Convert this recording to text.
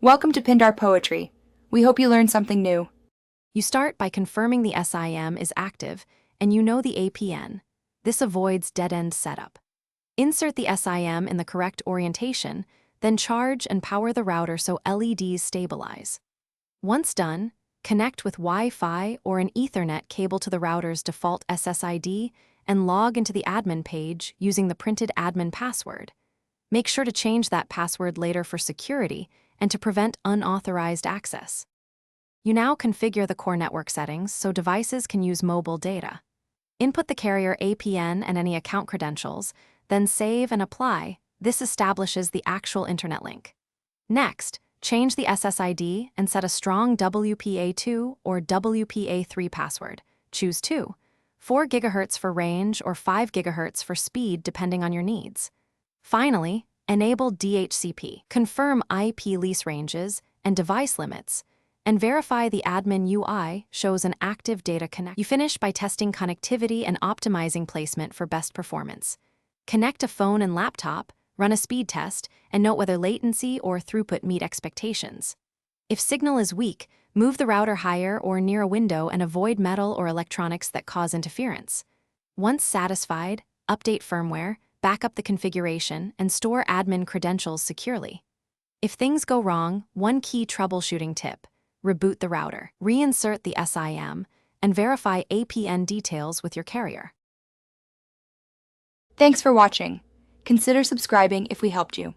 Welcome to Pindar Poetry. We hope you learned something new. You start by confirming the SIM is active and you know the APN. This avoids dead-end setup. Insert the SIM in the correct orientation, then charge and power the router so LEDs stabilize. Once done, connect with Wi-Fi or an Ethernet cable to the router's default SSID and log into the admin page using the printed admin password. Make sure to change that password later for security and to prevent unauthorized access. You now configure the core network settings so devices can use mobile data. Input the carrier APN and any account credentials, then save and apply. This establishes the actual internet link. Next, change the SSID and set a strong WPA2 or WPA3 password. Choose 2, 4 GHz for range or 5 GHz for speed depending on your needs. Finally, enable DHCP. Confirm IP lease ranges and device limits, and verify the admin UI shows an active data connection. You finish by testing connectivity and optimizing placement for best performance. Connect a phone and laptop, run a speed test, and note whether latency or throughput meet expectations. If signal is weak, move the router higher or near a window and avoid metal or electronics that cause interference. Once satisfied, update firmware, back up the configuration, and store admin credentials securely. If things go wrong, one key troubleshooting tip: reboot the router, reinsert the SIM, and verify APN details with your carrier. Thanks for watching. Consider subscribing if we helped you.